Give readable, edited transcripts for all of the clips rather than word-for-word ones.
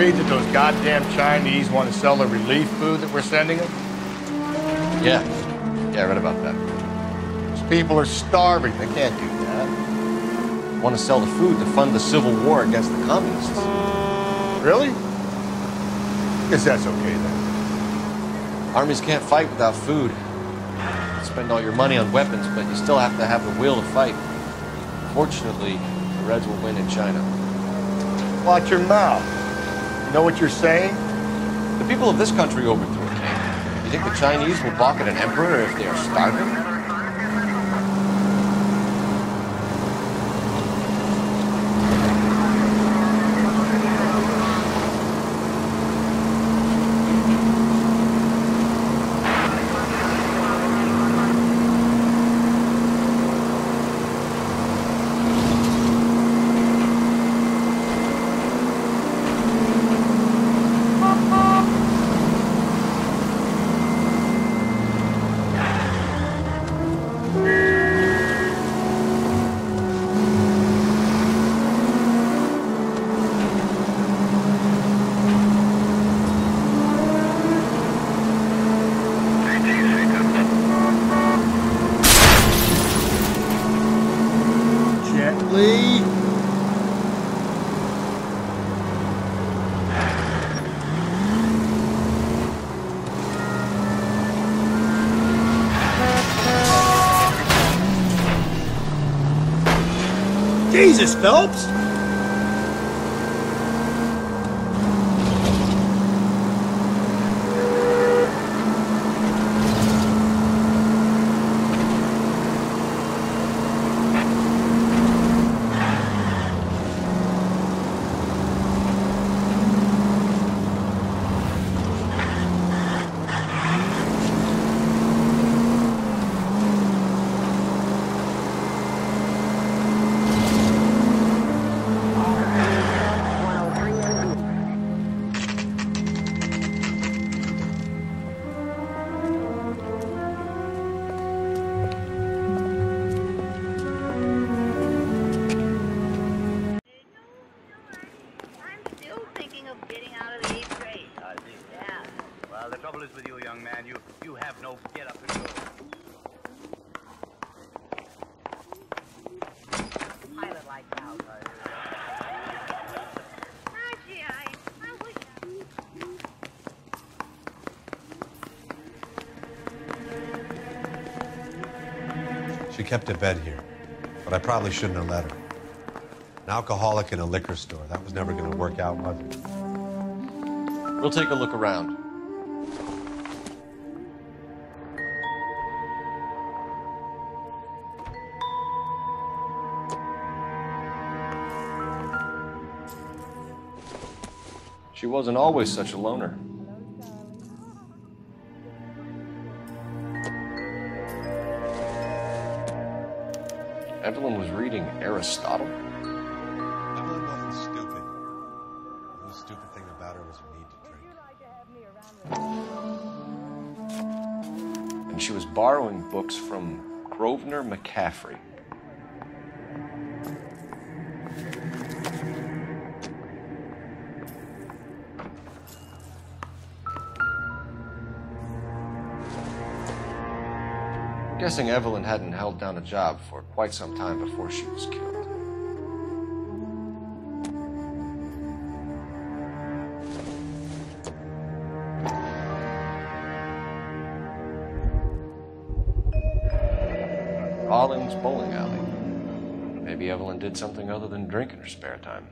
read that those goddamn Chinese want to sell the relief food that we're sending them? Yeah, I read about that. Those people are starving. They can't do that. Want to sell the food to fund the civil war against the communists. Really? Guess that's okay then. Armies can't fight without food. You spend all your money on weapons, but you still have to have the will to fight. Fortunately, the Reds will win in China. Watch your mouth. You know what you're saying? The people of this country overthrew a king. You think the Chinese will balk at an emperor if they are starving? Jesus, Phelps! She kept a bed here, but I probably shouldn't have let her. An alcoholic in a liquor store. That was never going to work out, was it? We'll take a look around. She wasn't always such a loner. Evelyn was reading Aristotle. Evelyn wasn't stupid. The only stupid thing about her was her need to drink. And she was borrowing books from Grosvenor McCaffrey. I'm guessing Evelyn hadn't held down a job for quite some time before she was killed. Rawlings Bowling Alley. Maybe Evelyn did something other than drink in her spare time.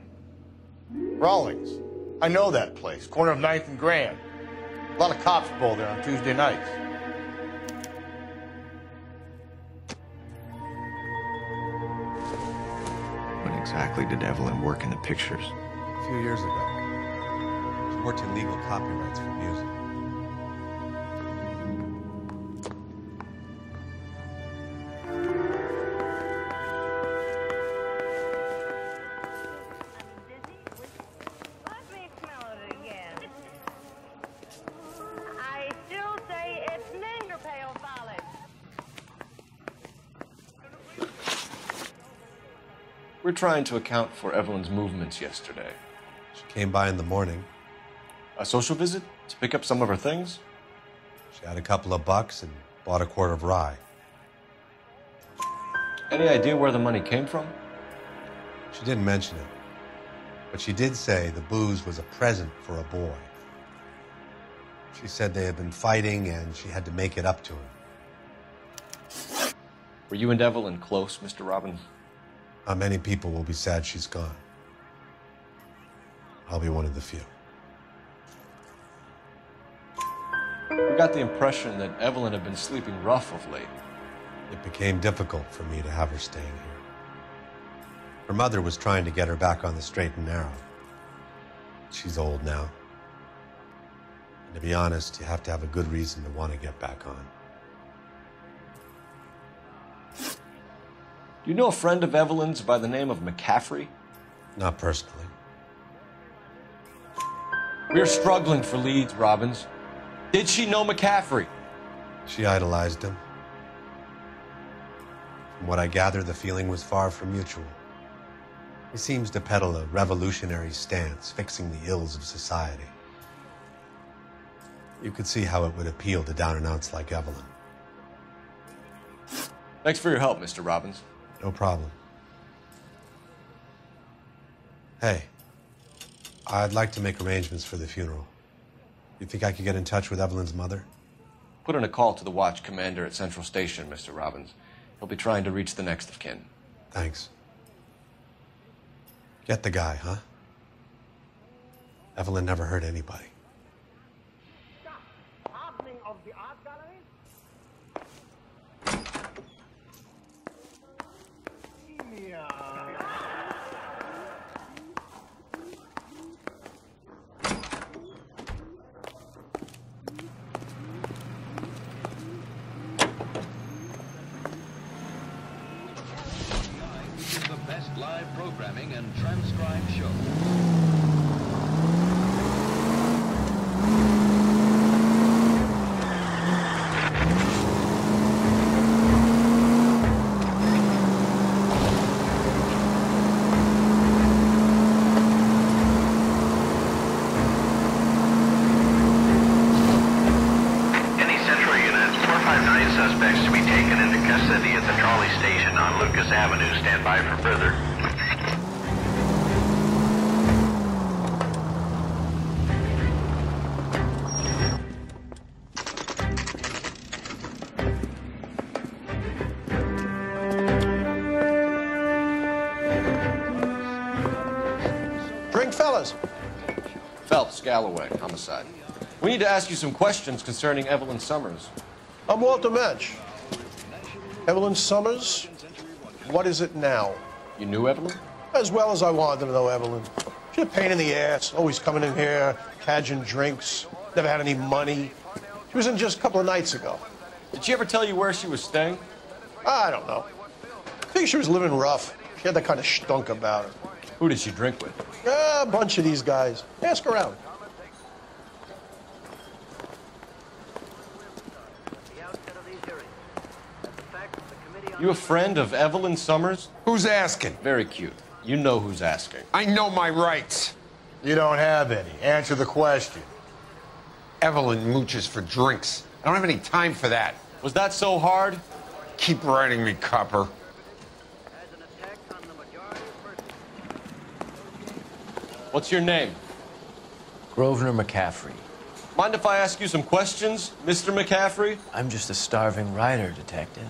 Rawlings. I know that place. Corner of 9th and Grand. A lot of cops bowl there on Tuesday nights. When exactly did Evelyn work in the pictures? A few years ago. She worked in legal copyrights for music. We're trying to account for Evelyn's movements yesterday. She came by in the morning, A social visit? To pick up some of her things? She had a couple of bucks and bought a quart of rye. Any idea where the money came from? She didn't mention it, but she did say the booze was a present for a boy. She said they had been fighting and she had to make it up to him. Were you and Evelyn close, Mr. Robbins? Many people will be sad she's gone. I'll be one of the few. We got the impression that Evelyn had been sleeping rough of late. It became difficult for me to have her staying here. Her mother was trying to get her back on the straight and narrow. She's old now. And to be honest, you have to have a good reason to want to get back on. Do you know a friend of Evelyn's by the name of McCaffrey? Not personally. We're struggling for leads, Robbins. Did she know McCaffrey? She idolized him. From what I gather, the feeling was far from mutual. He seems to peddle a revolutionary stance, fixing the ills of society. You could see how it would appeal to down-and-outs like Evelyn. Thanks for your help, Mr. Robbins. No problem. Hey, I'd like to make arrangements for the funeral. You think I could get in touch with Evelyn's mother? Put in a call to the watch commander at Central Station, Mr. Robbins. He'll be trying to reach the next of kin. Thanks. Get the guy, huh? Evelyn never hurt anybody. Opening of the art gallery? The best live programming and transcribed shows. Any Central units, 459 suspects to be taken into custody at the trolley station on Lucas Avenue. Stand by for further. Drink, fellas. Phelps, Galloway, homicide. We need to ask you some questions concerning Evelyn Summers. I'm Walter Mensch. Evelyn Summers, what is it now? You knew Evelyn? As well as I wanted to know Evelyn. She's a pain in the ass, always coming in here, cadging drinks, never had any money. She was in just a couple of nights ago. Did she ever tell you where she was staying? I don't know. I think she was living rough. She had that kind of stunk about her. Who did she drink with? A bunch of these guys. Ask around. You a friend of Evelyn Summers? Who's asking? Very cute. You know who's asking. I know my rights. You don't have any. Answer the question. Evelyn mooches for drinks. I don't have any time for that. Was that so hard? Keep writing me, copper. What's your name? Grosvenor McCaffrey. Mind if I ask you some questions, Mr. McCaffrey? I'm just a starving writer, Detective.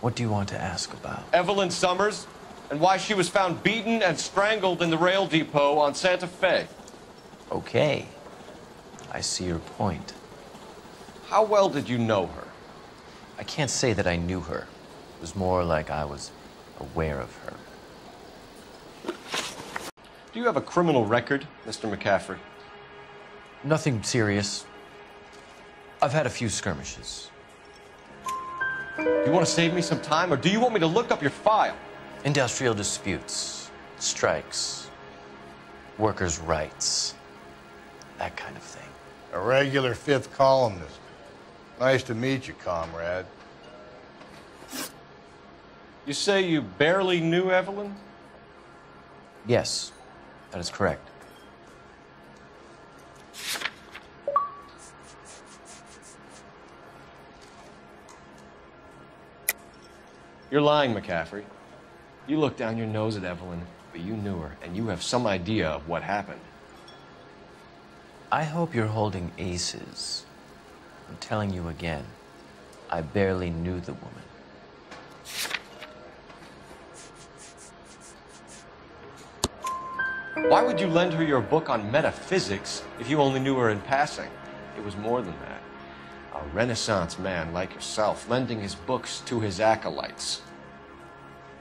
What do you want to ask about? Evelyn Summers, and why she was found beaten and strangled in the rail depot on Santa Fe. Okay. I see your point. How well did you know her? I can't say that I knew her. It was more like I was aware of her. Do you have a criminal record, Mr. McCaffrey? Nothing serious. I've had a few skirmishes. Do you want to save me some time, or do you want me to look up your file? Industrial disputes, strikes, workers' rights, that kind of thing. A regular fifth columnist. Nice to meet you, comrade. You say you barely knew Evelyn? Yes, that is correct. You're lying, McCaffrey. You looked down your nose at Evelyn, but you knew her, and you have some idea of what happened. I hope you're holding aces. I'm telling you again, I barely knew the woman. Why would you lend her your book on metaphysics if you only knew her in passing? It was more than that. A Renaissance man like yourself lending his books to his acolytes.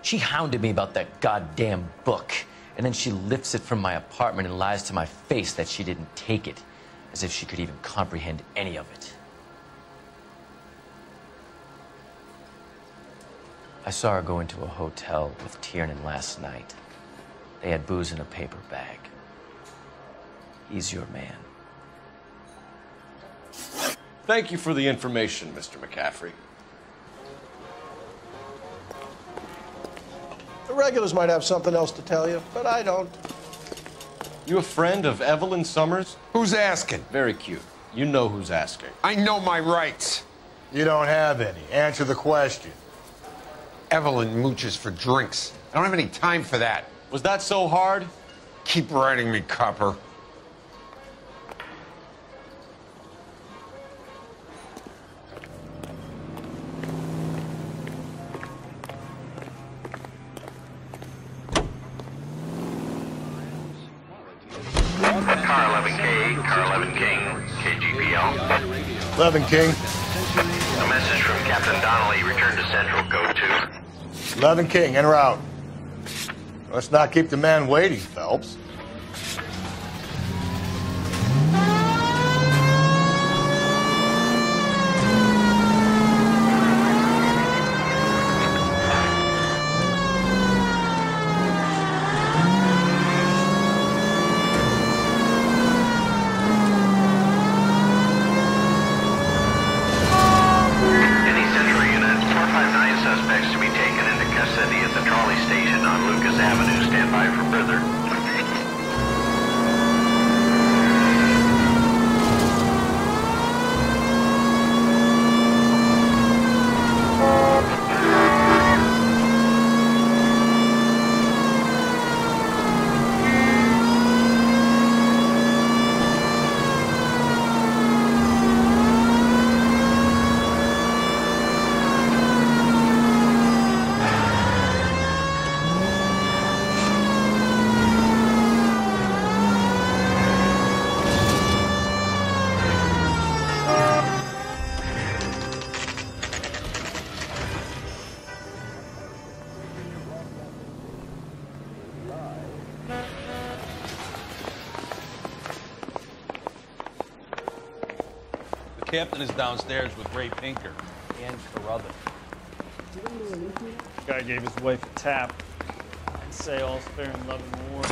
She hounded me about that goddamn book, and then she lifts it from my apartment and lies to my face that she didn't take it, as if she could even comprehend any of it. I saw her go into a hotel with Tiernan last night. They had booze in a paper bag. He's your man. Thank you for the information, Mr. McCaffrey. The regulars might have something else to tell you, but I don't. You a friend of Evelyn Summers? Who's asking? Very cute. You know who's asking. I know my rights. You don't have any. Answer the question. Evelyn mooches for drinks. I don't have any time for that. Was that so hard? Keep writing me, copper. Car 11K, Car 11 King, KGPL. 11 King. A message from Captain Donnelly. Return to Central, go to. 11 King, en route. Let's not keep the man waiting, Phelps. Suspects to be taken into custody at the trolley station on Lucas Avenue. Stand by for further. The captain is downstairs with Ray Pinker. And Carruthers. Guy gave his wife a tap. I'd say all's fair in love and war.